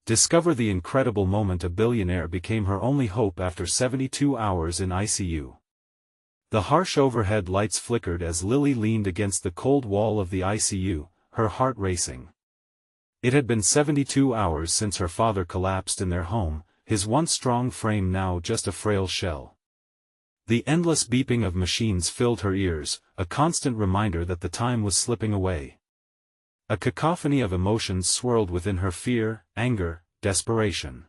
Discover the incredible moment. A billionaire became her only hope after 72 hours in ICU. The harsh overhead lights flickered as Lily leaned against the cold wall of the ICU, her heart racing. It had been 72 hours since her father collapsed in their home, his once strong frame now just a frail shell. The endless beeping of machines filled her ears, a constant reminder that the time was slipping away. A cacophony of emotions swirled within her: fear, anger, desperation.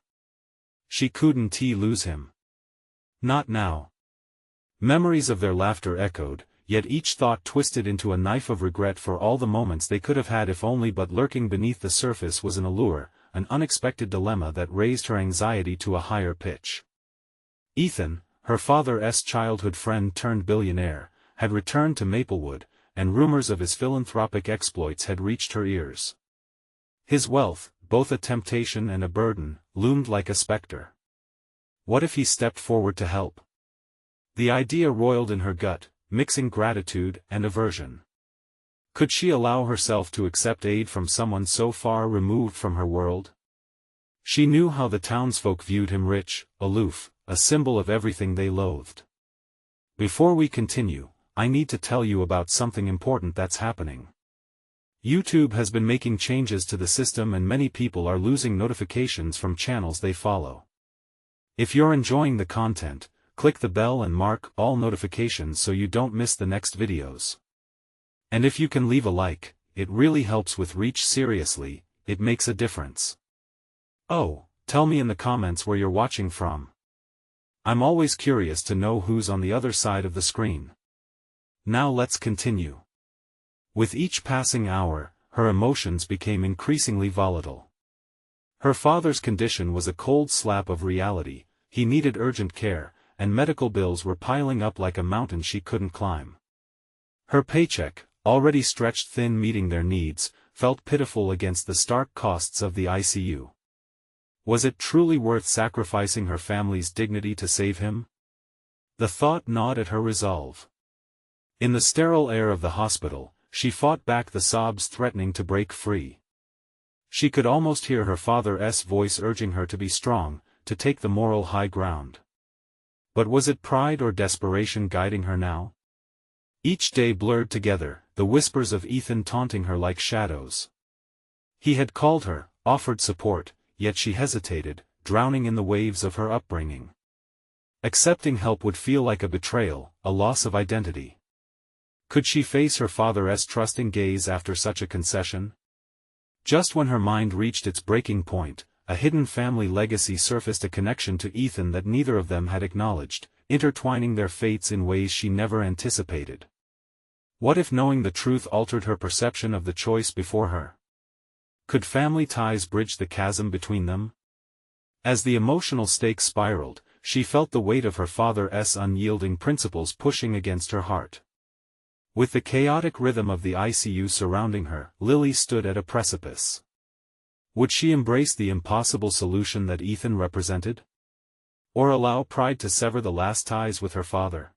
She couldn't lose him. Not now. Memories of their laughter echoed, yet each thought twisted into a knife of regret for all the moments they could have had if only. But lurking beneath the surface was an allure, an unexpected dilemma that raised her anxiety to a higher pitch. Ethan, her father's childhood friend turned billionaire, had returned to Maplewood, and rumors of his philanthropic exploits had reached her ears. His wealth, both a temptation and a burden, loomed like a specter. What if he stepped forward to help? The idea roiled in her gut, mixing gratitude and aversion. Could she allow herself to accept aid from someone so far removed from her world? She knew how the townsfolk viewed him: rich, aloof, a symbol of everything they loathed. Before we continue, I need to tell you about something important that's happening. YouTube has been making changes to the system and many people are losing notifications from channels they follow. If you're enjoying the content, click the bell and mark all notifications so you don't miss the next videos. And if you can leave a like, it really helps with reach. Seriously, it makes a difference. Oh, tell me in the comments where you're watching from. I'm always curious to know who's on the other side of the screen. Now let's continue. With each passing hour, her emotions became increasingly volatile. Her father's condition was a cold slap of reality: he needed urgent care, and medical bills were piling up like a mountain she couldn't climb. Her paycheck, already stretched thin meeting their needs, felt pitiful against the stark costs of the ICU. Was it truly worth sacrificing her family's dignity to save him? The thought gnawed at her resolve. In the sterile air of the hospital, she fought back the sobs threatening to break free. She could almost hear her father's voice urging her to be strong, to take the moral high ground. But was it pride or desperation guiding her now? Each day blurred together, the whispers of Ethan taunting her like shadows. He had called her, offered support, yet she hesitated, drowning in the waves of her upbringing. Accepting help would feel like a betrayal, a loss of identity. Could she face her father's trusting gaze after such a concession? Just when her mind reached its breaking point, a hidden family legacy surfaced: a connection to Ethan that neither of them had acknowledged, intertwining their fates in ways she never anticipated. What if knowing the truth altered her perception of the choice before her? Could family ties bridge the chasm between them? As the emotional stakes spiraled, she felt the weight of her father's unyielding principles pushing against her heart. With the chaotic rhythm of the ICU surrounding her, Lily stood at a precipice. Would she embrace the impossible solution that Ethan represented? Or allow pride to sever the last ties with her father?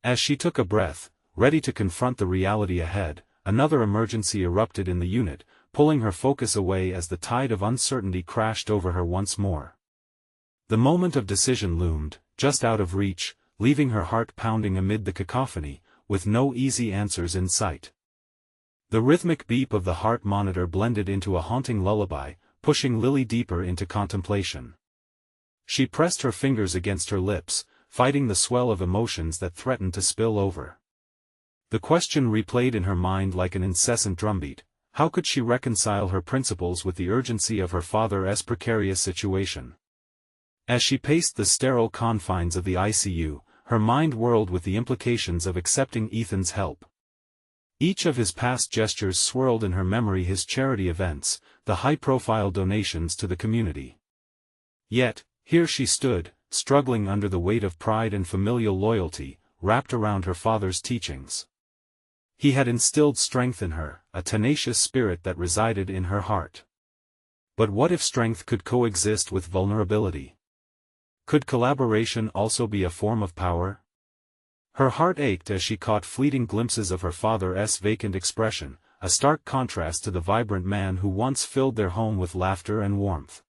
As she took a breath, ready to confront the reality ahead, another emergency erupted in the unit, pulling her focus away as the tide of uncertainty crashed over her once more. The moment of decision loomed, just out of reach, leaving her heart pounding amid the cacophony, with no easy answers in sight. The rhythmic beep of the heart monitor blended into a haunting lullaby, pushing Lily deeper into contemplation. She pressed her fingers against her lips, fighting the swell of emotions that threatened to spill over. The question replayed in her mind like an incessant drumbeat: how could she reconcile her principles with the urgency of her father's precarious situation? As she paced the sterile confines of the ICU, her mind whirled with the implications of accepting Ethan's help. Each of his past gestures swirled in her memory: his charity events, the high-profile donations to the community. Yet, here she stood, struggling under the weight of pride and familial loyalty, wrapped around her father's teachings. He had instilled strength in her, a tenacious spirit that resided in her heart. But what if strength could coexist with vulnerability? Could collaboration also be a form of power? Her heart ached as she caught fleeting glimpses of her father's vacant expression, a stark contrast to the vibrant man who once filled their home with laughter and warmth.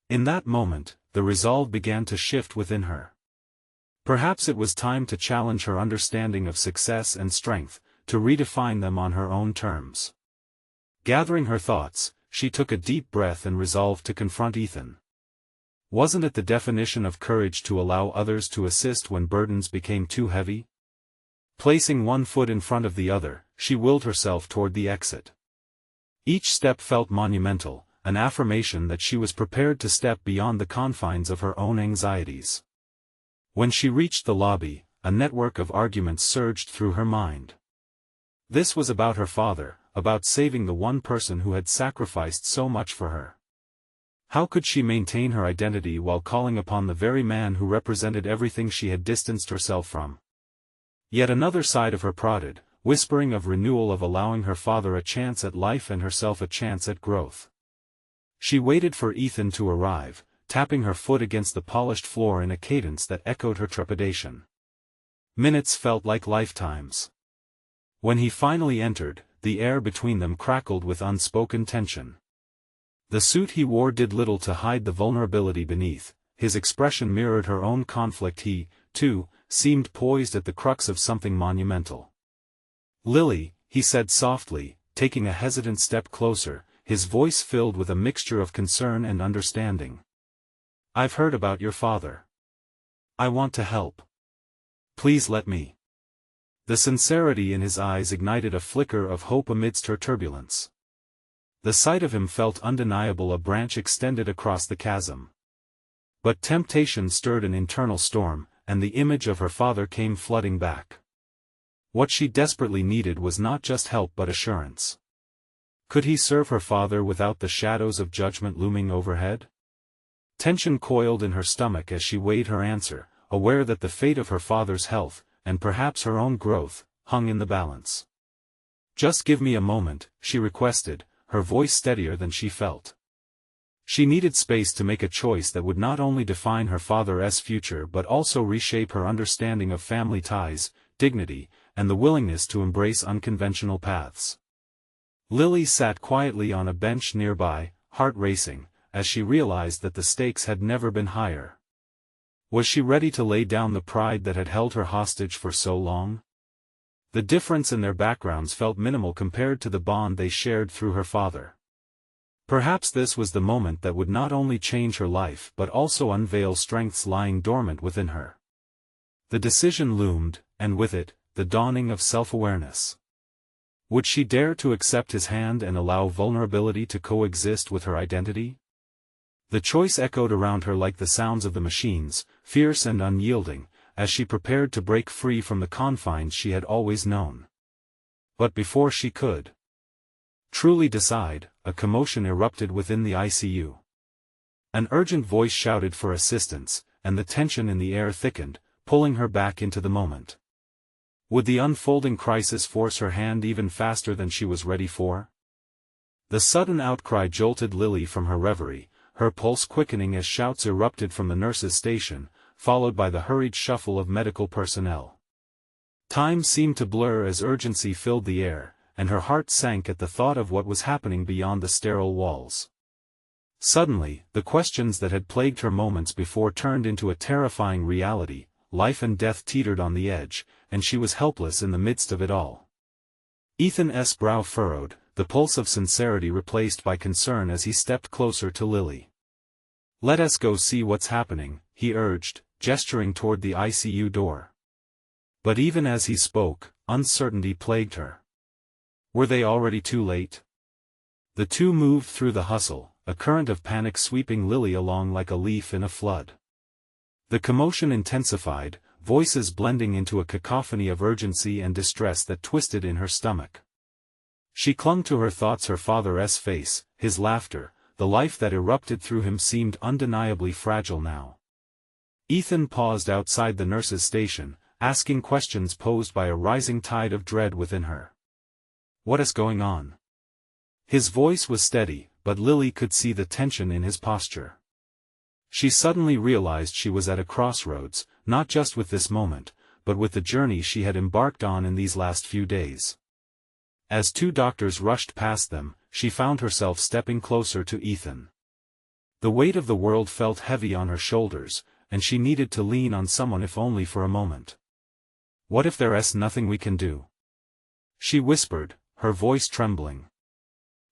In that moment, the resolve began to shift within her. Perhaps it was time to challenge her understanding of success and strength, to redefine them on her own terms. Gathering her thoughts, she took a deep breath and resolved to confront Ethan. Wasn't it the definition of courage to allow others to assist when burdens became too heavy? Placing one foot in front of the other, she willed herself toward the exit. Each step felt monumental, an affirmation that she was prepared to step beyond the confines of her own anxieties. When she reached the lobby, a network of arguments surged through her mind. This was about her father, about saving the one person who had sacrificed so much for her. How could she maintain her identity while calling upon the very man who represented everything she had distanced herself from? Yet another side of her prodded, whispering of renewal, of allowing her father a chance at life and herself a chance at growth. She waited for Ethan to arrive, tapping her foot against the polished floor in a cadence that echoed her trepidation. Minutes felt like lifetimes. When he finally entered, the air between them crackled with unspoken tension. The suit he wore did little to hide the vulnerability beneath, his expression mirrored her own conflict. He, too, seemed poised at the crux of something monumental. "Lily," he said softly, taking a hesitant step closer, his voice filled with a mixture of concern and understanding. "I've heard about your father. I want to help. Please let me." The sincerity in his eyes ignited a flicker of hope amidst her turbulence. The sight of him felt undeniable, a branch extended across the chasm. But temptation stirred an internal storm, and the image of her father came flooding back. What she desperately needed was not just help but assurance. Could he serve her father without the shadows of judgment looming overhead? Tension coiled in her stomach as she weighed her answer, aware that the fate of her father's health, and perhaps her own growth, hung in the balance. "Just give me a moment," she requested, her voice steadier than she felt. She needed space to make a choice that would not only define her father's future but also reshape her understanding of family ties, dignity, and the willingness to embrace unconventional paths. Lily sat quietly on a bench nearby, heart racing, as she realized that the stakes had never been higher. Was she ready to lay down the pride that had held her hostage for so long? The difference in their backgrounds felt minimal compared to the bond they shared through her father. Perhaps this was the moment that would not only change her life but also unveil strengths lying dormant within her. The decision loomed, and with it, the dawning of self-awareness. Would she dare to accept his hand and allow vulnerability to coexist with her identity? The choice echoed around her like the sounds of the machines, fierce and unyielding, as she prepared to break free from the confines she had always known. But before she could truly decide, a commotion erupted within the ICU. An urgent voice shouted for assistance, and the tension in the air thickened, pulling her back into the moment. Would the unfolding crisis force her hand even faster than she was ready for? The sudden outcry jolted Lily from her reverie, her pulse quickening as shouts erupted from the nurses' station, followed by the hurried shuffle of medical personnel. Time seemed to blur as urgency filled the air, and her heart sank at the thought of what was happening beyond the sterile walls. Suddenly, the questions that had plagued her moments before turned into a terrifying reality. Life and death teetered on the edge, and she was helpless in the midst of it all. Ethan's brow furrowed, the pulse of sincerity replaced by concern as he stepped closer to Lily. "Let us go see what's happening," he urged, gesturing toward the ICU door. But even as he spoke, uncertainty plagued her. Were they already too late? The two moved through the hustle, a current of panic sweeping Lily along like a leaf in a flood. The commotion intensified, voices blending into a cacophony of urgency and distress that twisted in her stomach. She clung to her thoughts. Her father's face, his laughter, the life that erupted through him seemed undeniably fragile now. Ethan paused outside the nurses' station, asking questions posed by a rising tide of dread within her. "What is going on?" His voice was steady, but Lily could see the tension in his posture. She suddenly realized she was at a crossroads, not just with this moment, but with the journey she had embarked on in these last few days. As two doctors rushed past them, she found herself stepping closer to Ethan. The weight of the world felt heavy on her shoulders, and she needed to lean on someone if only for a moment. "What if there's nothing we can do?" she whispered, her voice trembling.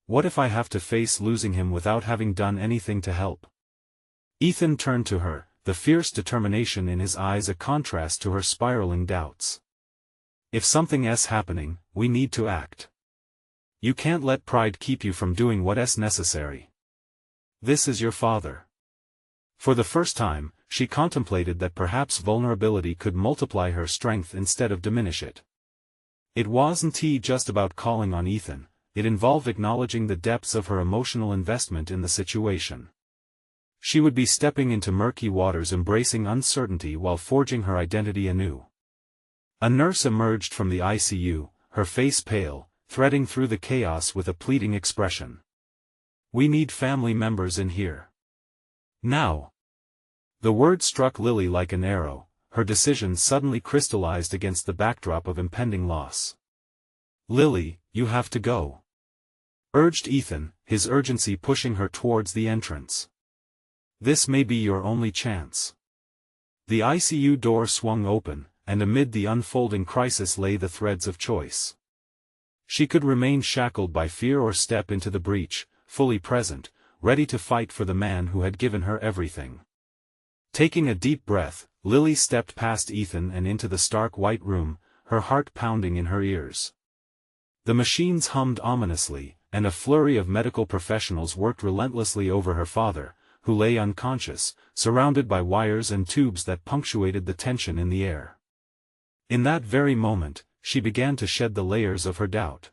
"What if I have to face losing him without having done anything to help?" Ethan turned to her, the fierce determination in his eyes a contrast to her spiraling doubts. "If something's happening, we need to act. You can't let pride keep you from doing what's necessary. This is your father." For the first time, she contemplated that perhaps vulnerability could multiply her strength instead of diminish it. It wasn't just about calling on Ethan, it involved acknowledging the depths of her emotional investment in the situation. She would be stepping into murky waters, embracing uncertainty while forging her identity anew. A nurse emerged from the ICU, her face pale, threading through the chaos with a pleading expression. "We need family members in here. Now." The word struck Lily like an arrow, her decision suddenly crystallized against the backdrop of impending loss. "Lily, you have to go," urged Ethan, his urgency pushing her towards the entrance. "This may be your only chance." The ICU door swung open, and amid the unfolding crisis lay the threads of choice. She could remain shackled by fear or step into the breach, fully present, ready to fight for the man who had given her everything. Taking a deep breath, Lily stepped past Ethan and into the stark white room, her heart pounding in her ears. The machines hummed ominously, and a flurry of medical professionals worked relentlessly over her father, who lay unconscious, surrounded by wires and tubes that punctuated the tension in the air. In that very moment, she began to shed the layers of her doubt.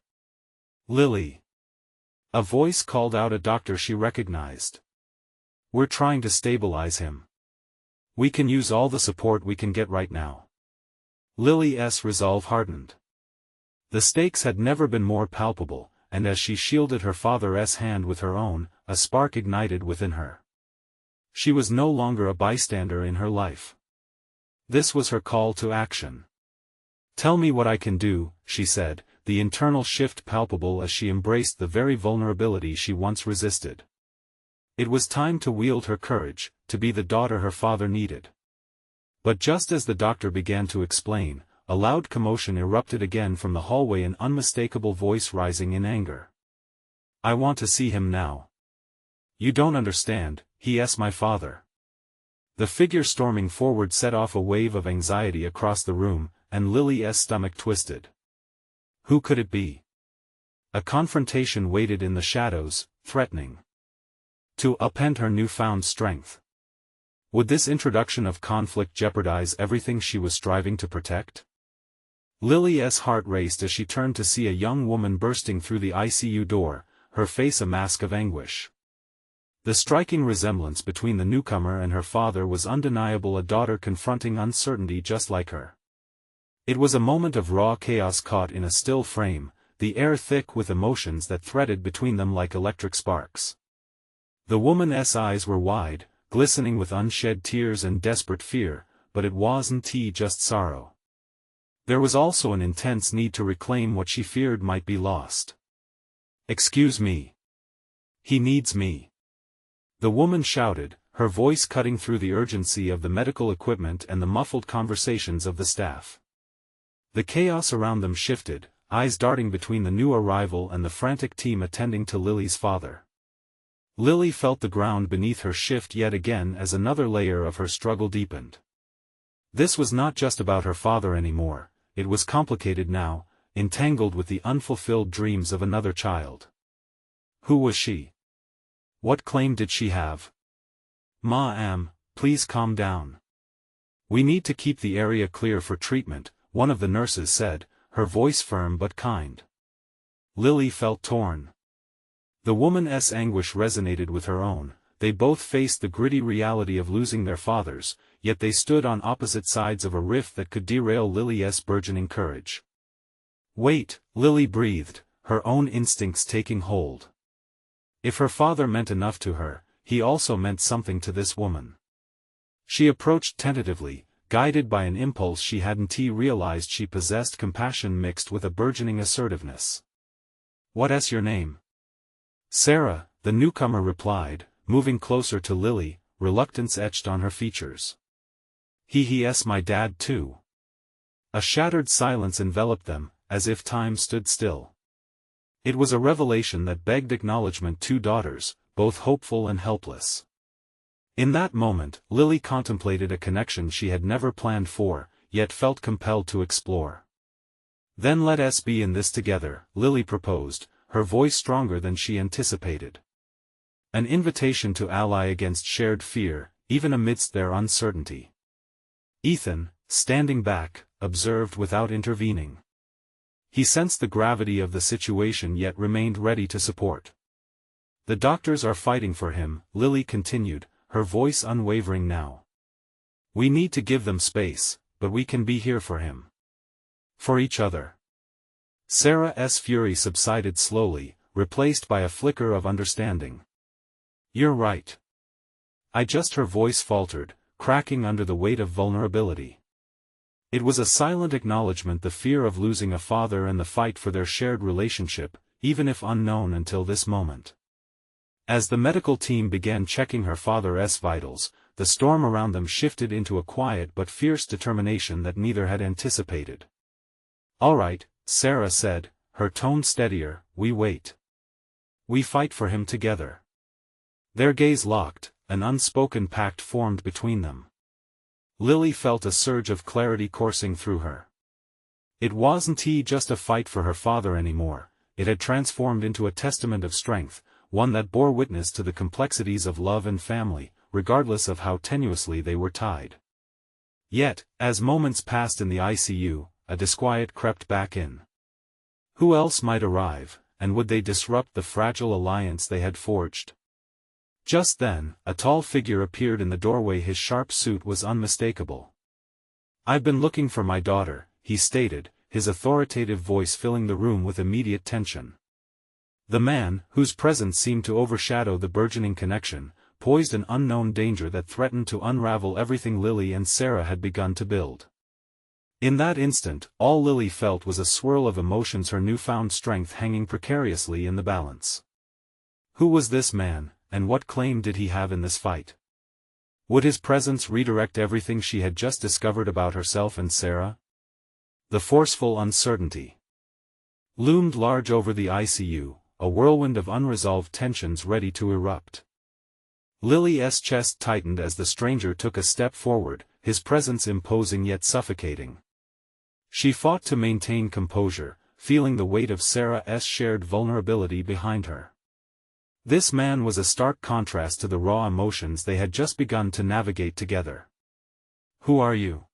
"Lily." A voice called out a doctor she recognized. "We're trying to stabilize him. We can use all the support we can get right now." Lily's resolve hardened. The stakes had never been more palpable, and as she shielded her father's hand with her own, a spark ignited within her. She was no longer a bystander in her life. This was her call to action. "Tell me what I can do," she said, the internal shift palpable as she embraced the very vulnerability she once resisted. It was time to wield her courage, to be the daughter her father needed. But just as the doctor began to explain, a loud commotion erupted again from the hallway, an unmistakable voice rising in anger. "I want to see him now. You don't understand, he's my father." The figure storming forward set off a wave of anxiety across the room, and Lily's stomach twisted. Who could it be? A confrontation waited in the shadows, threatening to upend her newfound strength. Would this introduction of conflict jeopardize everything she was striving to protect? Lily's heart raced as she turned to see a young woman bursting through the ICU door, her face a mask of anguish. The striking resemblance between the newcomer and her father was undeniable, a daughter confronting uncertainty just like her. It was a moment of raw chaos caught in a still frame, the air thick with emotions that threaded between them like electric sparks. The woman's eyes were wide, glistening with unshed tears and desperate fear, but it wasn't just sorrow. There was also an intense need to reclaim what she feared might be lost. "Excuse me. He needs me," the woman shouted, her voice cutting through the urgency of the medical equipment and the muffled conversations of the staff. The chaos around them shifted, eyes darting between the new arrival and the frantic team attending to Lily's father. Lily felt the ground beneath her shift yet again as another layer of her struggle deepened. This was not just about her father anymore, it was complicated now, entangled with the unfulfilled dreams of another child. Who was she? What claim did she have? "Ma'am, please calm down. We need to keep the area clear for treatment," one of the nurses said, her voice firm but kind. Lily felt torn. The woman's anguish resonated with her own. They both faced the gritty reality of losing their fathers, yet they stood on opposite sides of a rift that could derail Lily's burgeoning courage. "Wait," Lily breathed, her own instincts taking hold. If her father meant enough to her, he also meant something to this woman. She approached tentatively, guided by an impulse she hadn't realized she possessed, compassion mixed with a burgeoning assertiveness. What's your name? Sarah, the newcomer replied, moving closer to Lily, reluctance etched on her features. He's my dad too. A shattered silence enveloped them, as if time stood still. It was a revelation that begged acknowledgement. Two daughters, both hopeful and helpless. In that moment, Lily contemplated a connection she had never planned for, yet felt compelled to explore. Then let us be in this together, Lily proposed, her voice stronger than she anticipated. An invitation to ally against shared fear, even amidst their uncertainty. Ethan, standing back, observed without intervening. He sensed the gravity of the situation yet remained ready to support. The doctors are fighting for him, Lily continued, her voice unwavering now. We need to give them space, but we can be here for him. For each other. Sarah's fury subsided slowly, replaced by a flicker of understanding. You're right. Her voice faltered, cracking under the weight of vulnerability. It was a silent acknowledgement, the fear of losing a father and the fight for their shared relationship, even if unknown until this moment. As the medical team began checking her father's vitals, the storm around them shifted into a quiet but fierce determination that neither had anticipated. All right, Sarah said, her tone steadier, we wait. We fight for him together. Their gaze locked, an unspoken pact formed between them. Lily felt a surge of clarity coursing through her. It wasn't just a fight for her father anymore, it had transformed into a testament of strength, one that bore witness to the complexities of love and family, regardless of how tenuously they were tied. Yet, as moments passed in the ICU, a disquiet crept back in. Who else might arrive, and would they disrupt the fragile alliance they had forged? Just then, a tall figure appeared in the doorway. His sharp suit was unmistakable. I've been looking for my daughter, he stated, his authoritative voice filling the room with immediate tension. The man, whose presence seemed to overshadow the burgeoning connection, poised an unknown danger that threatened to unravel everything Lily and Sarah had begun to build. In that instant, all Lily felt was a swirl of emotions, her newfound strength hanging precariously in the balance. Who was this man, and what claim did he have in this fight? Would his presence redirect everything she had just discovered about herself and Sarah? The forceful uncertainty loomed large over the ICU, a whirlwind of unresolved tensions ready to erupt. Lily's chest tightened as the stranger took a step forward, his presence imposing yet suffocating. She fought to maintain composure, feeling the weight of Sarah's shared vulnerability behind her. This man was a stark contrast to the raw emotions they had just begun to navigate together. Who are you?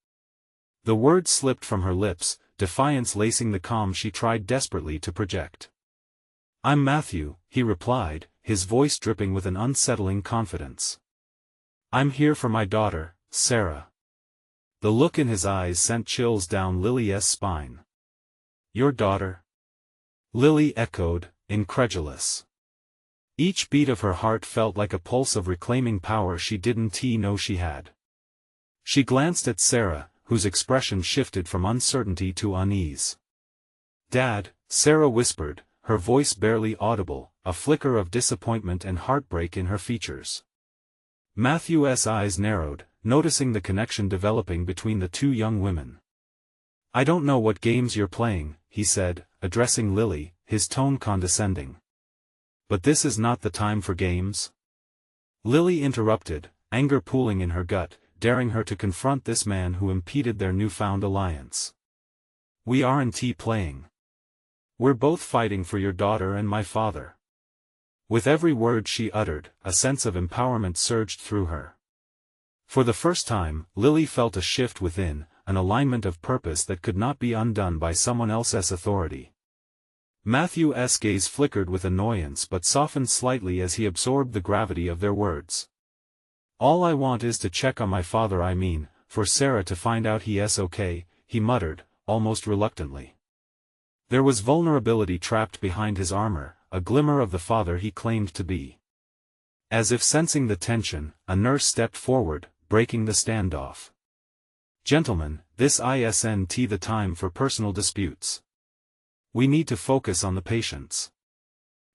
The words slipped from her lips, defiance lacing the calm she tried desperately to project. I'm Matthew, he replied, his voice dripping with an unsettling confidence. I'm here for my daughter, Sarah. The look in his eyes sent chills down Lily's spine. Your daughter? Lily echoed, incredulous. Each beat of her heart felt like a pulse of reclaiming power she didn't know she had. She glanced at Sarah, whose expression shifted from uncertainty to unease. Dad, Sarah whispered, her voice barely audible, a flicker of disappointment and heartbreak in her features. Matthew's eyes narrowed, noticing the connection developing between the two young women. I don't know what games you're playing, he said, addressing Lily, his tone condescending. But this is not the time for games. Lily interrupted, anger pooling in her gut, daring her to confront this man who impeded their newfound alliance. We aren't playing. We're both fighting for your daughter and my father. With every word she uttered, a sense of empowerment surged through her. For the first time, Lily felt a shift within, an alignment of purpose that could not be undone by someone else's authority. Matthew's gaze flickered with annoyance but softened slightly as he absorbed the gravity of their words. All I want is to check on my father, for Sarah to find out he's okay, he muttered, almost reluctantly. There was vulnerability trapped behind his armor, a glimmer of the father he claimed to be. As if sensing the tension, a nurse stepped forward, breaking the standoff. Gentlemen, this isn't the time for personal disputes. We need to focus on the patients.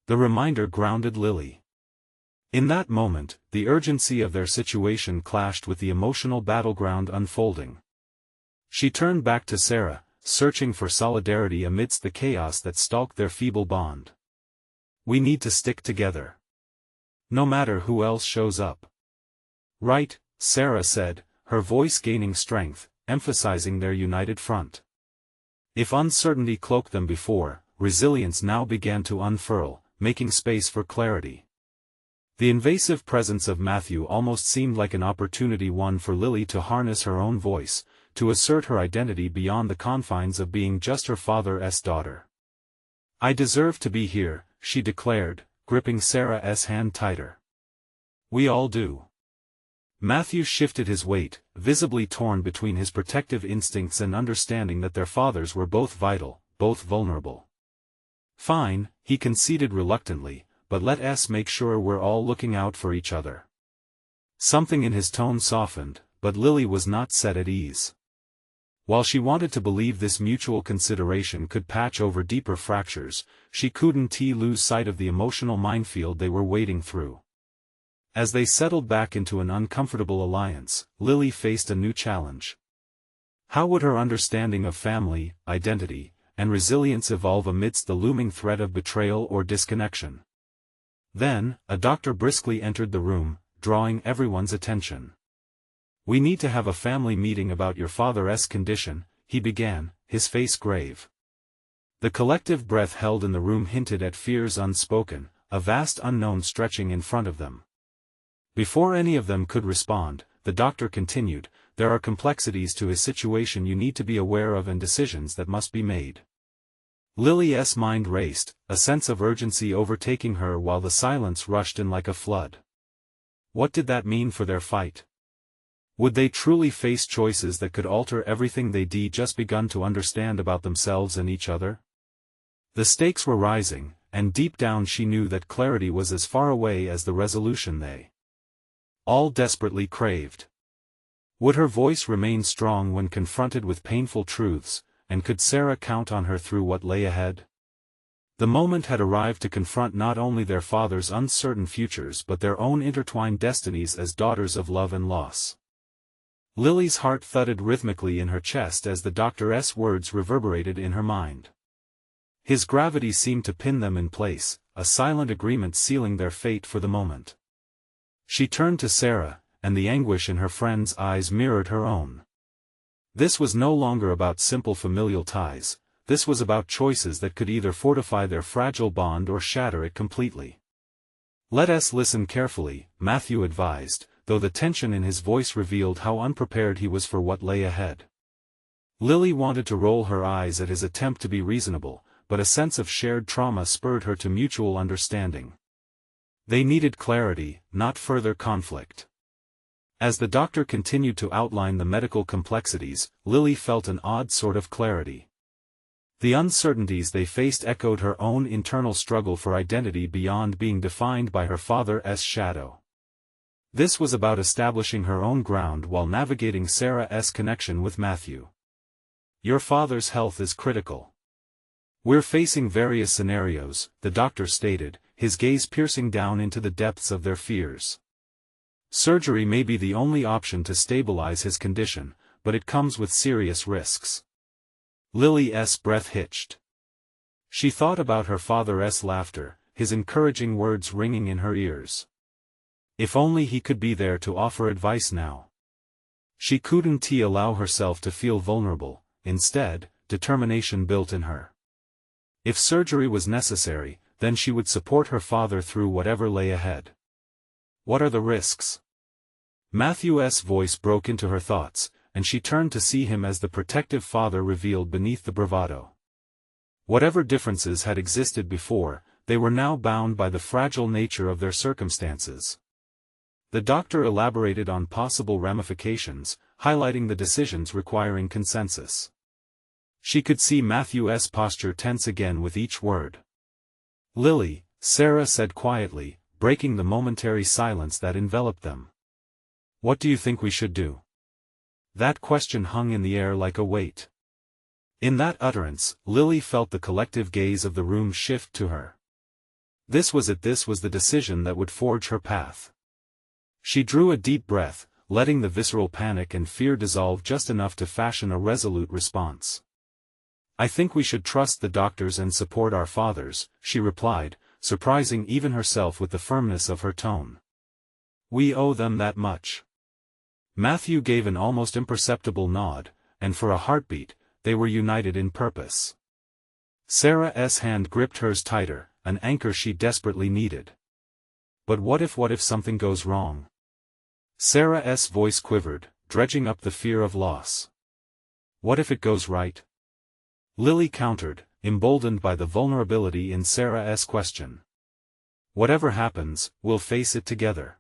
The reminder grounded Lily. In that moment, the urgency of their situation clashed with the emotional battleground unfolding. She turned back to Sarah, searching for solidarity amidst the chaos that stalked their feeble bond. "We need to stick together. No matter who else shows up." "Right," Sarah said, her voice gaining strength, emphasizing their united front. If uncertainty cloaked them before, resilience now began to unfurl, making space for clarity. The invasive presence of Matthew almost seemed like an opportunity won for Lily to harness her own voice, to assert her identity beyond the confines of being just her father's daughter. "I deserve to be here," she declared, gripping Sarah's hand tighter. "We all do." Matthew shifted his weight, visibly torn between his protective instincts and understanding that their fathers were both vital, both vulnerable. "Fine," he conceded reluctantly, "but let us make sure we're all looking out for each other." Something in his tone softened, but Lily was not set at ease. While she wanted to believe this mutual consideration could patch over deeper fractures, she couldn't lose sight of the emotional minefield they were wading through. As they settled back into an uncomfortable alliance, Lily faced a new challenge. How would her understanding of family, identity, and resilience evolve amidst the looming threat of betrayal or disconnection? Then, a doctor briskly entered the room, drawing everyone's attention. "We need to have a family meeting about your father's condition," he began, his face grave. The collective breath held in the room hinted at fears unspoken, a vast unknown stretching in front of them. Before any of them could respond, the doctor continued, "There are complexities to his situation you need to be aware of and decisions that must be made." Lily's mind raced, a sense of urgency overtaking her while the silence rushed in like a flood. What did that mean for their fight? Would they truly face choices that could alter everything they'd just begun to understand about themselves and each other? The stakes were rising, and deep down she knew that clarity was as far away as the resolution they all desperately craved. Would her voice remain strong when confronted with painful truths, and could Sarah count on her through what lay ahead? The moment had arrived to confront not only their father's uncertain futures but their own intertwined destinies as daughters of love and loss. Lily's heart thudded rhythmically in her chest as the doctor's words reverberated in her mind. His gravity seemed to pin them in place, a silent agreement sealing their fate for the moment. She turned to Sarah, and the anguish in her friend's eyes mirrored her own. This was no longer about simple familial ties, this was about choices that could either fortify their fragile bond or shatter it completely. "Let us listen carefully," Matthew advised, though the tension in his voice revealed how unprepared he was for what lay ahead. Lily wanted to roll her eyes at his attempt to be reasonable, but a sense of shared trauma spurred her to mutual understanding. They needed clarity, not further conflict. As the doctor continued to outline the medical complexities, Lily felt an odd sort of clarity. The uncertainties they faced echoed her own internal struggle for identity beyond being defined by her father's shadow. This was about establishing her own ground while navigating Sarah's connection with Matthew. "Your father's health is critical. We're facing various scenarios," the doctor stated, his gaze piercing down into the depths of their fears. "Surgery may be the only option to stabilize his condition, but it comes with serious risks." Lily's breath hitched. She thought about her father's laughter, his encouraging words ringing in her ears. If only he could be there to offer advice now. She couldn't allow herself to feel vulnerable, instead, determination built in her. If surgery was necessary, then she would support her father through whatever lay ahead. "What are the risks?" Matthew's voice broke into her thoughts, and she turned to see him as the protective father revealed beneath the bravado. Whatever differences had existed before, they were now bound by the fragile nature of their circumstances. The doctor elaborated on possible ramifications, highlighting the decisions requiring consensus. She could see Matthew's posture tense again with each word. "Lily," Sarah said quietly, breaking the momentary silence that enveloped them. "What do you think we should do?" That question hung in the air like a weight. In that utterance, Lily felt the collective gaze of the room shift to her. This was it, this was the decision that would forge her path. She drew a deep breath, letting the visceral panic and fear dissolve just enough to fashion a resolute response. "I think we should trust the doctors and support our fathers," she replied, surprising even herself with the firmness of her tone. "We owe them that much." Matthew gave an almost imperceptible nod, and for a heartbeat, they were united in purpose. Sarah's hand gripped hers tighter, an anchor she desperately needed. But what if something goes wrong? Sarah's voice quivered, dredging up the fear of loss. "What if it goes right?" Lily countered, emboldened by the vulnerability in Sarah's question. "Whatever happens, we'll face it together."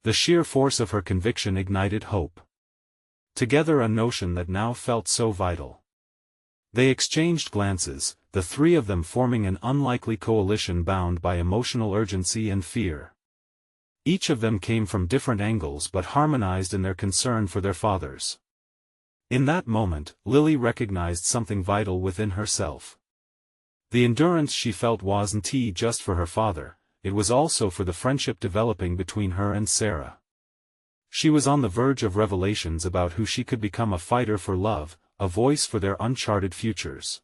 The sheer force of her conviction ignited hope. Together, a notion that now felt so vital. They exchanged glances, the three of them forming an unlikely coalition bound by emotional urgency and fear. Each of them came from different angles but harmonized in their concern for their fathers. In that moment, Lily recognized something vital within herself. The endurance she felt wasn't just for her father, it was also for the friendship developing between her and Sarah. She was on the verge of revelations about who she could become, a fighter for love, a voice for their uncharted futures.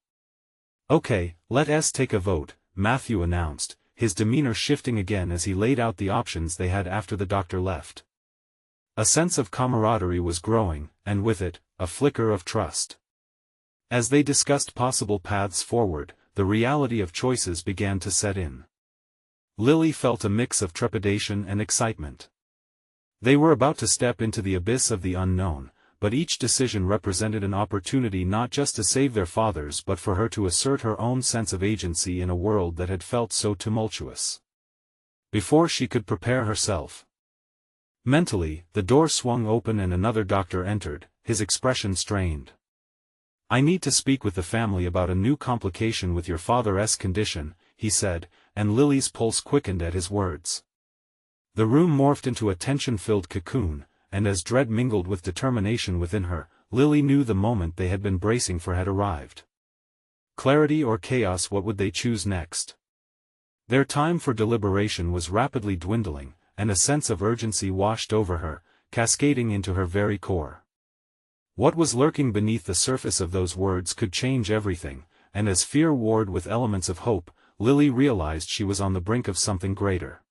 "Okay, let's take a vote," Matthew announced, his demeanor shifting again as he laid out the options they had after the doctor left. A sense of camaraderie was growing, and with it, a flicker of trust. As they discussed possible paths forward, the reality of choices began to set in. Lily felt a mix of trepidation and excitement. They were about to step into the abyss of the unknown, but each decision represented an opportunity not just to save their fathers but for her to assert her own sense of agency in a world that had felt so tumultuous. Before she could prepare herself mentally, the door swung open and another doctor entered, his expression strained. "I need to speak with the family about a new complication with your father's condition," he said, and Lily's pulse quickened at his words. The room morphed into a tension-filled cocoon, and as dread mingled with determination within her, Lily knew the moment they had been bracing for had arrived. Clarity or chaos, what would they choose next? Their time for deliberation was rapidly dwindling, and a sense of urgency washed over her, cascading into her very core. What was lurking beneath the surface of those words could change everything, and as fear warred with elements of hope, Lily realized she was on the brink of something greater.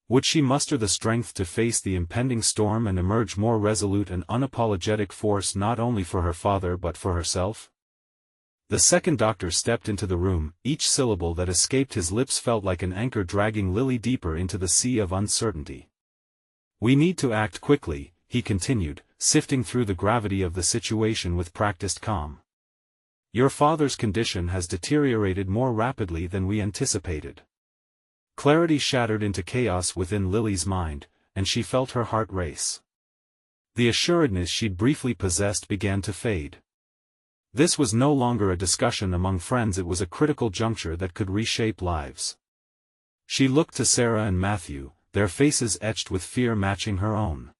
Would she muster the strength to face the impending storm and emerge more resolute and unapologetic force not only for her father but for herself? The second doctor stepped into the room, each syllable that escaped his lips felt like an anchor dragging Lily deeper into the sea of uncertainty. "We need to act quickly," he continued, sifting through the gravity of the situation with practiced calm. "Your father's condition has deteriorated more rapidly than we anticipated." Clarity shattered into chaos within Lily's mind, and she felt her heart race. The assuredness she'd briefly possessed began to fade. This was no longer a discussion among friends, it was a critical juncture that could reshape lives. She looked to Sarah and Matthew, their faces etched with fear matching her own.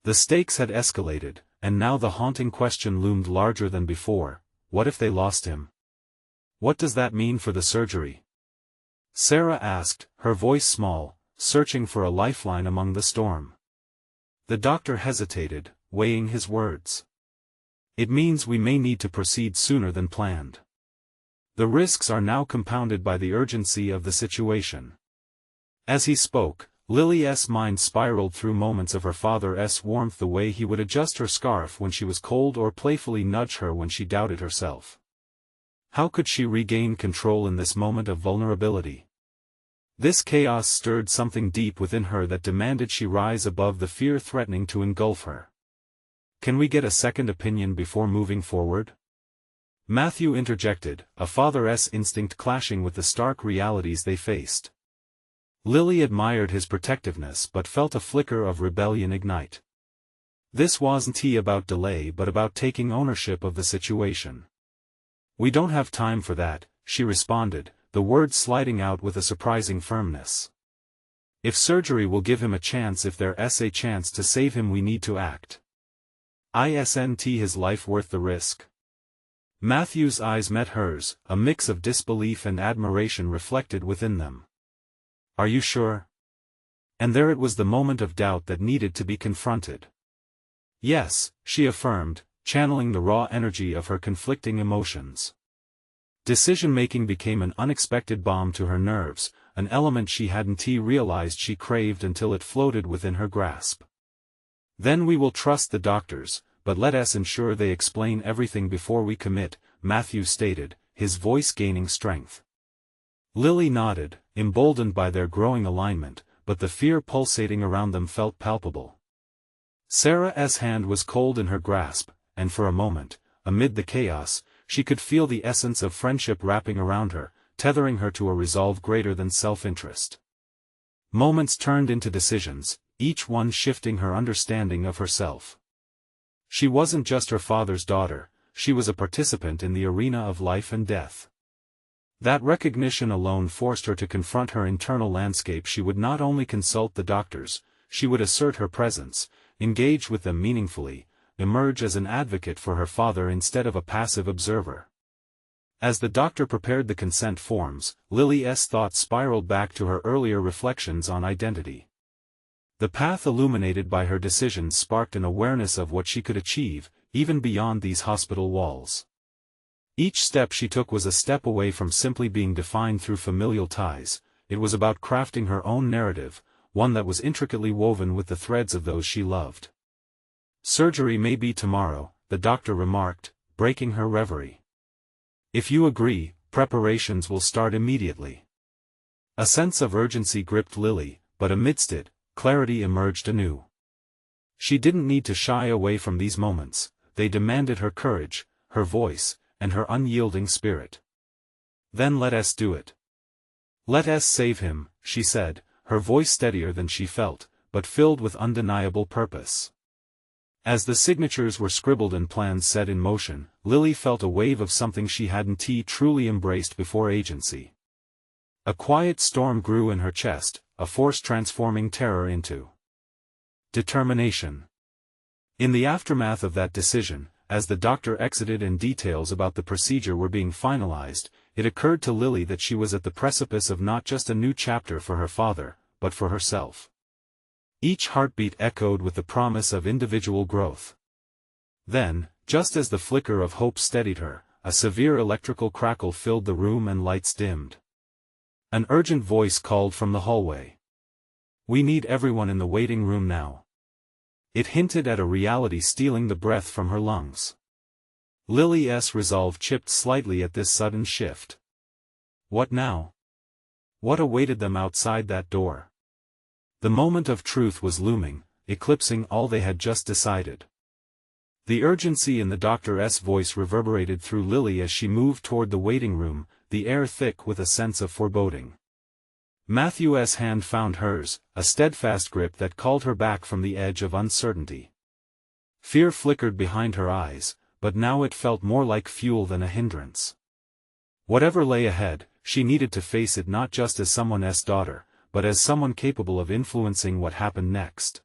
The stakes had escalated, and now the haunting question loomed larger than before: what if they lost him? "What does that mean for the surgery?" Sarah asked, her voice small, searching for a lifeline among the storm. The doctor hesitated, weighing his words. "It means we may need to proceed sooner than planned. The risks are now compounded by the urgency of the situation." As he spoke, Lily's mind spiraled through moments of her father's warmth, the way he would adjust her scarf when she was cold or playfully nudge her when she doubted herself. How could she regain control in this moment of vulnerability? This chaos stirred something deep within her that demanded she rise above the fear threatening to engulf her. "Can we get a second opinion before moving forward?" Matthew interjected, a father's instinct clashing with the stark realities they faced. Lily admired his protectiveness but felt a flicker of rebellion ignite. This wasn't about delay but about taking ownership of the situation. "We don't have time for that," she responded, the words sliding out with a surprising firmness. "If surgery will give him a chance, if there's a chance to save him, we need to act. Isn't his life worth the risk?" Matthew's eyes met hers, a mix of disbelief and admiration reflected within them. "Are you sure?" And there it was, the moment of doubt that needed to be confronted. "Yes," she affirmed, channeling the raw energy of her conflicting emotions. Decision-making became an unexpected balm to her nerves, an element she hadn't realized she craved until it floated within her grasp. "Then we will trust the doctors, but let us ensure they explain everything before we commit," Matthew stated, his voice gaining strength. Lily nodded, emboldened by their growing alignment, but the fear pulsating around them felt palpable. Sarah's hand was cold in her grasp, and for a moment, amid the chaos, she could feel the essence of friendship wrapping around her, tethering her to a resolve greater than self-interest. Moments turned into decisions, each one shifting her understanding of herself. She wasn't just her father's daughter, she was a participant in the arena of life and death. That recognition alone forced her to confront her internal landscape. She would not only consult the doctors, she would assert her presence, engage with them meaningfully, emerge as an advocate for her father instead of a passive observer. As the doctor prepared the consent forms, Lily's thoughts spiraled back to her earlier reflections on identity. The path illuminated by her decisions sparked an awareness of what she could achieve, even beyond these hospital walls. Each step she took was a step away from simply being defined through familial ties. It was about crafting her own narrative, one that was intricately woven with the threads of those she loved. "Surgery may be tomorrow," the doctor remarked, breaking her reverie. "If you agree, preparations will start immediately." A sense of urgency gripped Lily, but amidst it, clarity emerged anew. She didn't need to shy away from these moments, they demanded her courage, her voice, and her unyielding spirit. "Then let us do it. Let us save him," she said, her voice steadier than she felt, but filled with undeniable purpose. As the signatures were scribbled and plans set in motion, Lily felt a wave of something she hadn't truly embraced before: agency. A quiet storm grew in her chest, a force transforming terror into determination. In the aftermath of that decision, as the doctor exited and details about the procedure were being finalized, it occurred to Lily that she was at the precipice of not just a new chapter for her father, but for herself. Each heartbeat echoed with the promise of individual growth. Then, just as the flicker of hope steadied her, a severe electrical crackle filled the room and lights dimmed. An urgent voice called from the hallway. "We need everyone in the waiting room now." It hinted at a reality stealing the breath from her lungs. Lily's resolve chipped slightly at this sudden shift. What now? What awaited them outside that door? The moment of truth was looming, eclipsing all they had just decided. The urgency in the doctor's voice reverberated through Lily as she moved toward the waiting room, the air thick with a sense of foreboding. Matthew's hand found hers, a steadfast grip that called her back from the edge of uncertainty. Fear flickered behind her eyes, but now it felt more like fuel than a hindrance. Whatever lay ahead, she needed to face it not just as someone's daughter, but as someone capable of influencing what happened next.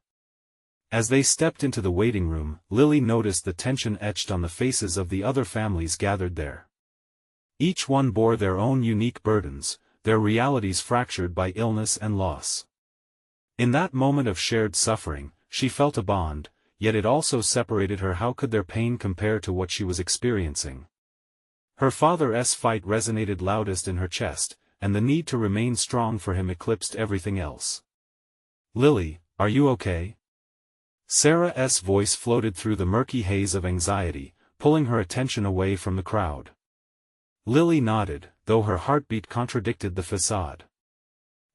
As they stepped into the waiting room, Lily noticed the tension etched on the faces of the other families gathered there. Each one bore their own unique burdens, their realities fractured by illness and loss. In that moment of shared suffering, she felt a bond, yet it also separated her. How could their pain compare to what she was experiencing? Her father's fight resonated loudest in her chest, and the need to remain strong for him eclipsed everything else. "Lily, are you okay?" Sarah's voice floated through the murky haze of anxiety, pulling her attention away from the crowd. Lily nodded, though her heartbeat contradicted the facade.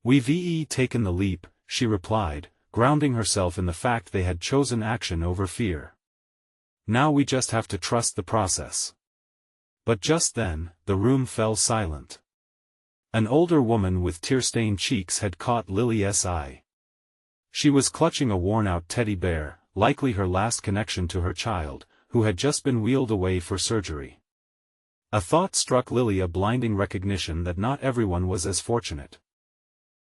"We've taken the leap," she replied, grounding herself in the fact they had chosen action over fear. "Now we just have to trust the process." But just then, the room fell silent. An older woman with tear-stained cheeks had caught Lily's eye. She was clutching a worn-out teddy bear, likely her last connection to her child, who had just been wheeled away for surgery. A thought struck Lily, a blinding recognition that not everyone was as fortunate.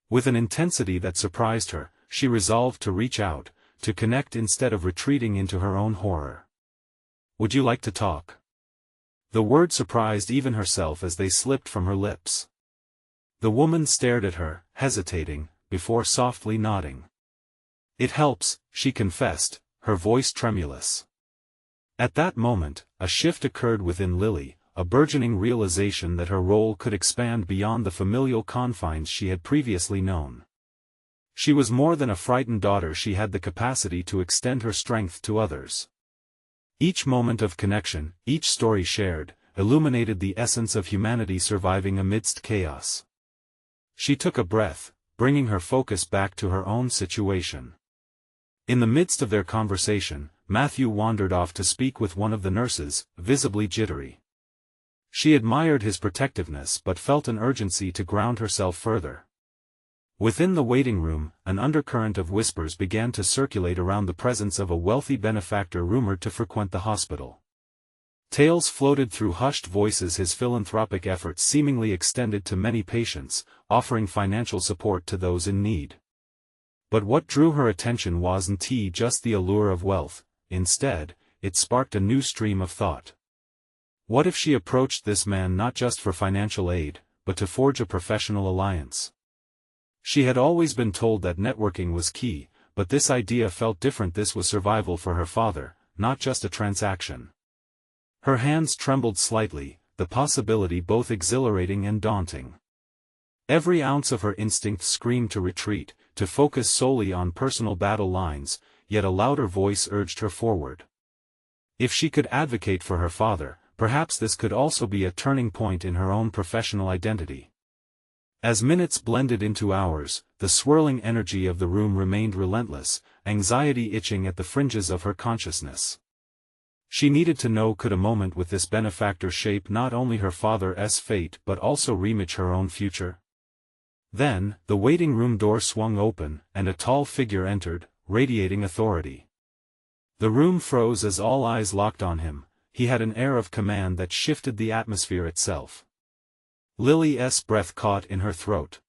With an intensity that surprised her, she resolved to reach out, to connect instead of retreating into her own horror. "Would you like to talk?" The word surprised even herself as they slipped from her lips. The woman stared at her, hesitating, before softly nodding. "It helps," she confessed, her voice tremulous. At that moment, a shift occurred within Lily, a burgeoning realization that her role could expand beyond the familial confines she had previously known. She was more than a frightened daughter, she had the capacity to extend her strength to others. Each moment of connection, each story shared, illuminated the essence of humanity surviving amidst chaos. She took a breath, bringing her focus back to her own situation. In the midst of their conversation, Matthew wandered off to speak with one of the nurses, visibly jittery. She admired his protectiveness but felt an urgency to ground herself further. Within the waiting room, an undercurrent of whispers began to circulate around the presence of a wealthy benefactor rumored to frequent the hospital. Tales floated through hushed voices, his philanthropic efforts seemingly extended to many patients, offering financial support to those in need. But what drew her attention wasn't just the allure of wealth. Instead, it sparked a new stream of thought. What if she approached this man not just for financial aid, but to forge a professional alliance? She had always been told that networking was key, but this idea felt different. This was survival for her father, not just a transaction. Her hands trembled slightly, the possibility both exhilarating and daunting. Every ounce of her instinct screamed to retreat, to focus solely on personal battle lines, yet a louder voice urged her forward. If she could advocate for her father, perhaps this could also be a turning point in her own professional identity. As minutes blended into hours, the swirling energy of the room remained relentless, anxiety itching at the fringes of her consciousness. She needed to know, could a moment with this benefactor shape not only her father's fate but also remake her own future? Then, the waiting room door swung open, and a tall figure entered, radiating authority. The room froze as all eyes locked on him. He had an air of command that shifted the atmosphere itself. Lily's breath caught in her throat.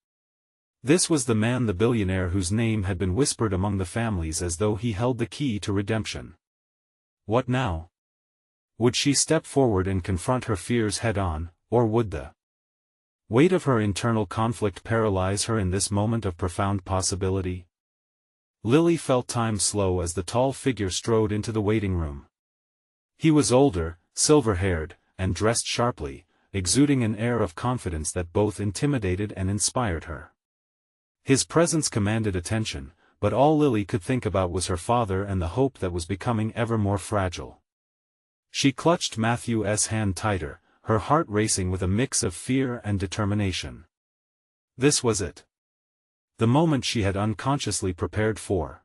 This was the man, the billionaire whose name had been whispered among the families as though he held the key to redemption. What now? Would she step forward and confront her fears head-on, or would the weight of her internal conflict paralyze her in this moment of profound possibility? Lily felt time slow as the tall figure strode into the waiting room. He was older, silver-haired, and dressed sharply, exuding an air of confidence that both intimidated and inspired her. His presence commanded attention, but all Lily could think about was her father and the hope that was becoming ever more fragile. She clutched Matthew's hand tighter, her heart racing with a mix of fear and determination. This was it. The moment she had unconsciously prepared for.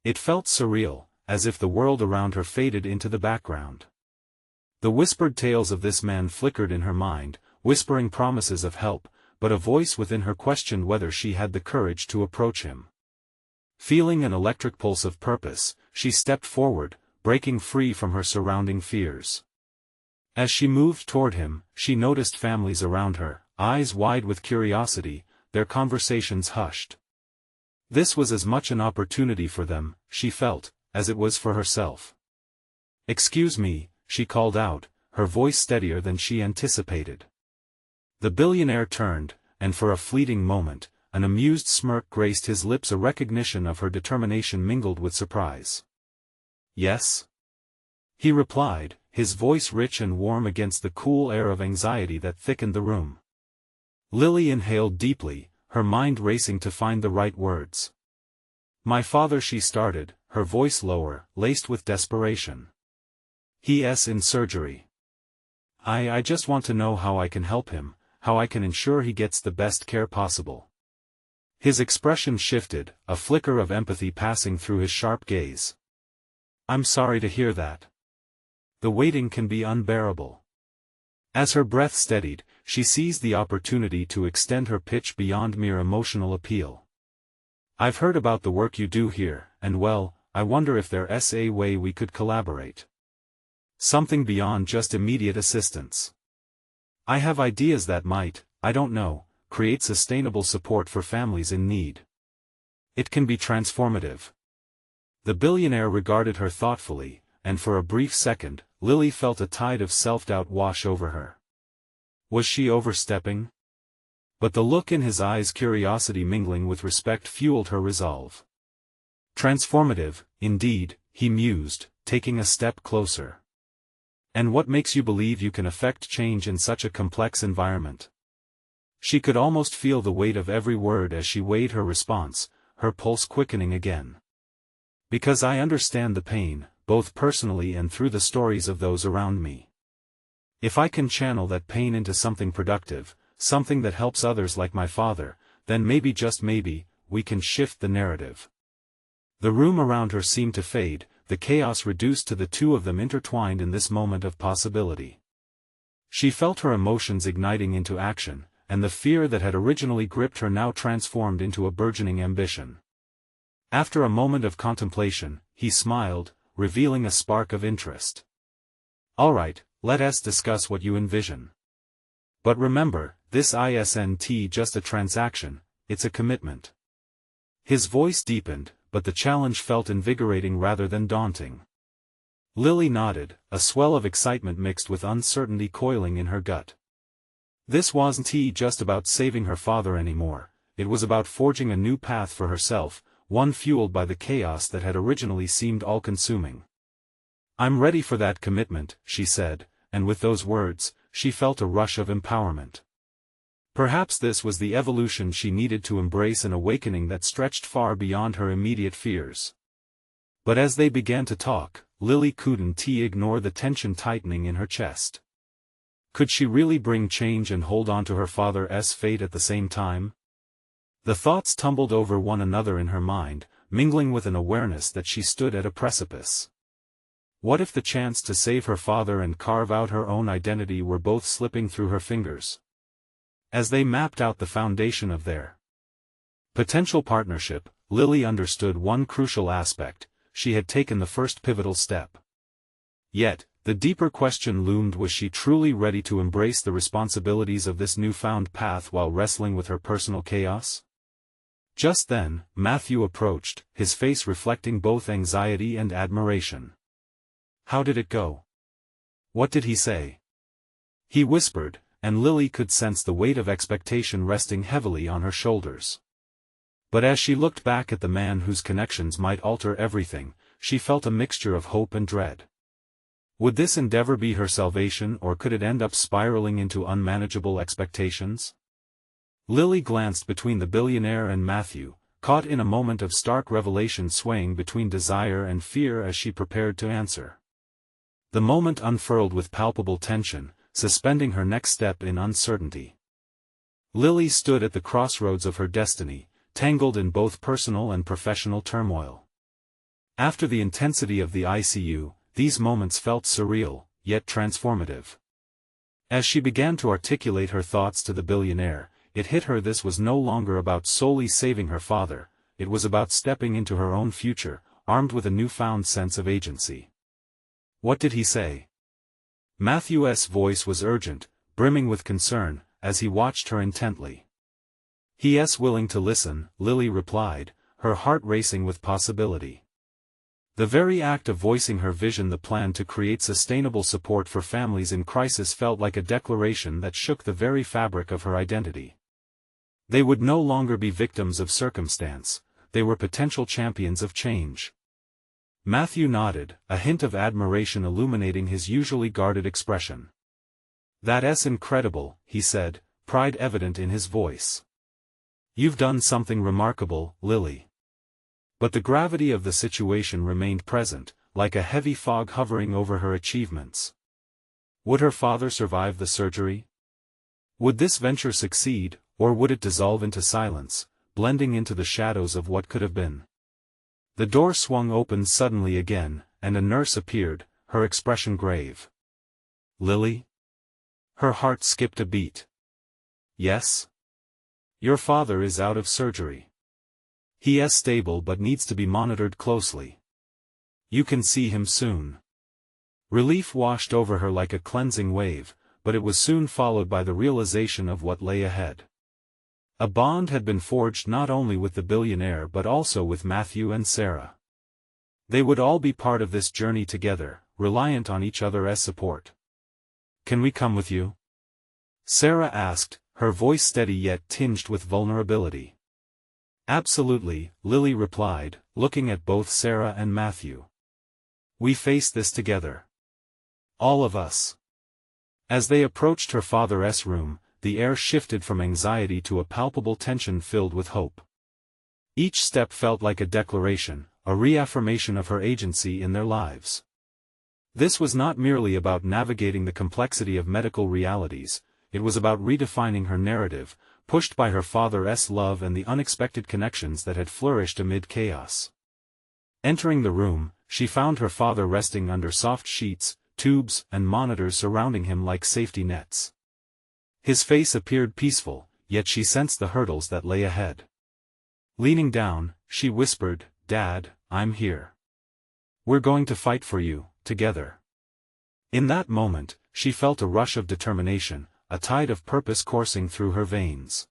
It felt surreal, as if the world around her faded into the background. The whispered tales of this man flickered in her mind, whispering promises of help, but a voice within her questioned whether she had the courage to approach him. Feeling an electric pulse of purpose, she stepped forward, breaking free from her surrounding fears. As she moved toward him, she noticed families around her, eyes wide with curiosity, their conversations hushed. This was as much an opportunity for them, she felt, as it was for herself. "Excuse me," she called out, her voice steadier than she anticipated. The billionaire turned, and for a fleeting moment, an amused smirk graced his lips, a recognition of her determination mingled with surprise. "Yes?" he replied, his voice rich and warm against the cool air of anxiety that thickened the room. Lily inhaled deeply, her mind racing to find the right words. "My father," she started, her voice lower, laced with desperation. "He's in surgery. I just want to know how I can help him, how I can ensure he gets the best care possible." His expression shifted, a flicker of empathy passing through his sharp gaze. "I'm sorry to hear that. The waiting can be unbearable." As her breath steadied, she seized the opportunity to extend her pitch beyond mere emotional appeal. "I've heard about the work you do here, and well, I wonder if there's a way we could collaborate. Something beyond just immediate assistance. I have ideas that might, I don't know, create sustainable support for families in need. It can be transformative." The billionaire regarded her thoughtfully, and for a brief second, Lily felt a tide of self-doubt wash over her. Was she overstepping? But the look in his eyes, curiosity mingling with respect, fueled her resolve. Transformative, indeed, he mused, taking a step closer. And what makes you believe you can affect change in such a complex environment? She could almost feel the weight of every word as she weighed her response, her pulse quickening again. Because I understand the pain, both personally and through the stories of those around me. If I can channel that pain into something productive, something that helps others like my father, then maybe, just maybe, we can shift the narrative. The room around her seemed to fade, the chaos reduced to the two of them intertwined in this moment of possibility. She felt her emotions igniting into action, and the fear that had originally gripped her now transformed into a burgeoning ambition. After a moment of contemplation, he smiled, revealing a spark of interest. All right, let us discuss what you envision. But remember, this isn't just a transaction, it's a commitment. His voice deepened, but the challenge felt invigorating rather than daunting. Lily nodded, a swell of excitement mixed with uncertainty coiling in her gut. This wasn't just about saving her father anymore, it was about forging a new path for herself, one fueled by the chaos that had originally seemed all-consuming. I'm ready for that commitment, she said, and with those words, she felt a rush of empowerment. Perhaps this was the evolution she needed to embrace an awakening that stretched far beyond her immediate fears. But as they began to talk, Lily couldn't ignore the tension tightening in her chest. Could she really bring change and hold on to her father's fate at the same time? The thoughts tumbled over one another in her mind, mingling with an awareness that she stood at a precipice. What if the chance to save her father and carve out her own identity were both slipping through her fingers? As they mapped out the foundation of their potential partnership, Lily understood one crucial aspect: she had taken the first pivotal step. Yet, the deeper question loomed: was she truly ready to embrace the responsibilities of this newfound path while wrestling with her personal chaos? Just then, Matthew approached, his face reflecting both anxiety and admiration. How did it go? What did he say? He whispered, and Lily could sense the weight of expectation resting heavily on her shoulders. But as she looked back at the man whose connections might alter everything, she felt a mixture of hope and dread. Would this endeavor be her salvation, or could it end up spiraling into unmanageable expectations? Lily glanced between the billionaire and Matthew, caught in a moment of stark revelation, swaying between desire and fear as she prepared to answer. The moment unfurled with palpable tension, suspending her next step in uncertainty. Lily stood at the crossroads of her destiny, tangled in both personal and professional turmoil. After the intensity of the ICU, these moments felt surreal, yet transformative. As she began to articulate her thoughts to the billionaire, it hit her this was no longer about solely saving her father, it was about stepping into her own future, armed with a newfound sense of agency. What did he say? Matthew's voice was urgent, brimming with concern, as he watched her intently. He's willing to listen, Lily replied, her heart racing with possibility. The very act of voicing her vision, the plan to create sustainable support for families in crisis, felt like a declaration that shook the very fabric of her identity. They would no longer be victims of circumstance, they were potential champions of change. Matthew nodded, a hint of admiration illuminating his usually guarded expression. That's incredible, he said, pride evident in his voice. You've done something remarkable, Lily. But the gravity of the situation remained present, like a heavy fog hovering over her achievements. Would her father survive the surgery? Would this venture succeed, or would it dissolve into silence, blending into the shadows of what could have been? The door swung open suddenly again, and a nurse appeared, her expression grave. Lily? Her heart skipped a beat. Yes? Your father is out of surgery. He is stable but needs to be monitored closely. You can see him soon. Relief washed over her like a cleansing wave, but it was soon followed by the realization of what lay ahead. A bond had been forged not only with the billionaire but also with Matthew and Sarah. They would all be part of this journey together, reliant on each other's support. "Can we come with you?" Sarah asked, her voice steady yet tinged with vulnerability. "Absolutely," Lily replied, looking at both Sarah and Matthew. "We face this together. All of us." As they approached her father's room, the air shifted from anxiety to a palpable tension filled with hope. Each step felt like a declaration, a reaffirmation of her agency in their lives. This was not merely about navigating the complexity of medical realities, it was about redefining her narrative, pushed by her father's love and the unexpected connections that had flourished amid chaos. Entering the room, she found her father resting under soft sheets, tubes, and monitors surrounding him like safety nets. His face appeared peaceful, yet she sensed the hurdles that lay ahead. Leaning down, she whispered, "Dad, I'm here. We're going to fight for you, together." In that moment, she felt a rush of determination, a tide of purpose coursing through her veins.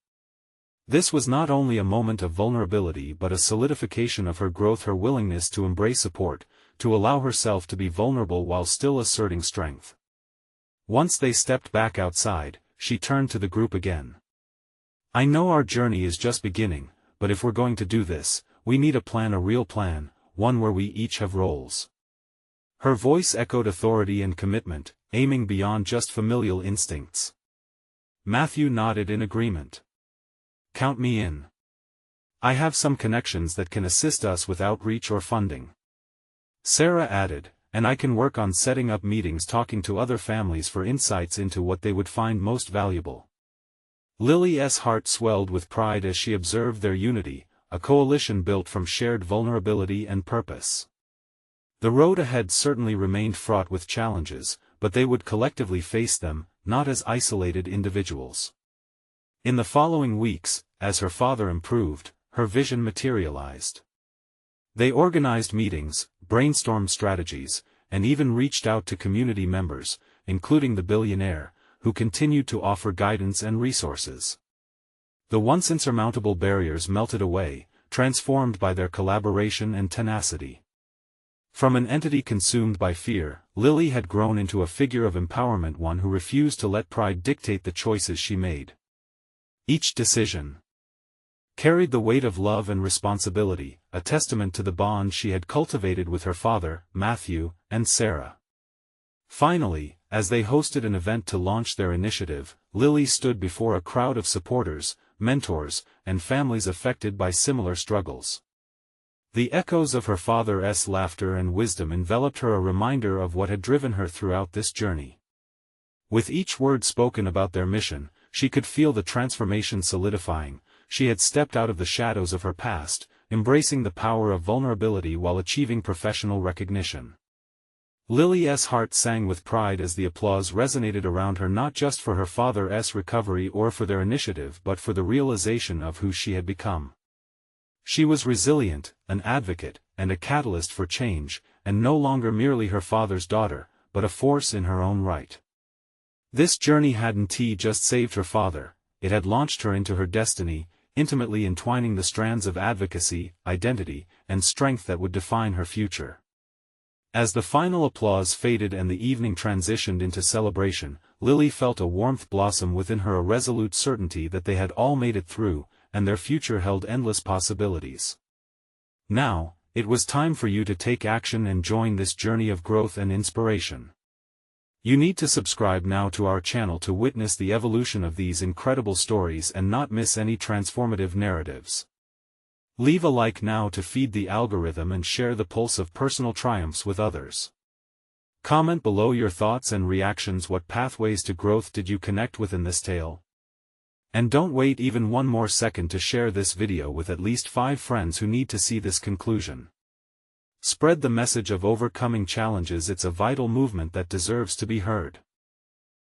This was not only a moment of vulnerability but a solidification of her growth, her willingness to embrace support, to allow herself to be vulnerable while still asserting strength. Once they stepped back outside, she turned to the group again. "I know our journey is just beginning, but if we're going to do this, we need a plan, a real plan, one where we each have roles." Her voice echoed authority and commitment, aiming beyond just familial instincts. Matthew nodded in agreement. "Count me in. I have some connections that can assist us with outreach or funding." Sarah added, "And I can work on setting up meetings, talking to other families for insights into what they would find most valuable." Lily's heart swelled with pride as she observed their unity, a coalition built from shared vulnerability and purpose. The road ahead certainly remained fraught with challenges, but they would collectively face them, not as isolated individuals. In the following weeks, as her father improved, her vision materialized. They organized meetings, brainstormed strategies, and even reached out to community members, including the Billionaire, who continued to offer guidance and resources. The once insurmountable barriers melted away, transformed by their collaboration and tenacity. From an entity consumed by fear, Lily had grown into a figure of empowerment, one who refused to let pride dictate the choices she made. Each decision carried the weight of love and responsibility, a testament to the bond she had cultivated with her father, Matthew, and Sarah. Finally, as they hosted an event to launch their initiative, Lily stood before a crowd of supporters, mentors, and families affected by similar struggles. The echoes of her father's laughter and wisdom enveloped her, a reminder of what had driven her throughout this journey. With each word spoken about their mission, she could feel the transformation solidifying. She had stepped out of the shadows of her past, embracing the power of vulnerability while achieving professional recognition. Lily's heart sang with pride as the applause resonated around her, not just for her father's recovery or for their initiative but for the realization of who she had become. She was resilient, an advocate, and a catalyst for change, and no longer merely her father's daughter, but a force in her own right. This journey hadn't just saved her father, it had launched her into her destiny, intimately entwining the strands of advocacy, identity, and strength that would define her future. As the final applause faded and the evening transitioned into celebration, Lily felt a warmth blossom within her, a resolute certainty that they had all made it through, and their future held endless possibilities. Now, it was time for you to take action and join this journey of growth and inspiration. You need to subscribe now to our channel to witness the evolution of these incredible stories and not miss any transformative narratives. Leave a like now to feed the algorithm and share the pulse of personal triumphs with others. Comment below your thoughts and reactions. What pathways to growth did you connect with in this tale? And don't wait even one more second to share this video with at least 5 friends who need to see this conclusion. Spread the message of overcoming challenges. It's a vital movement that deserves to be heard.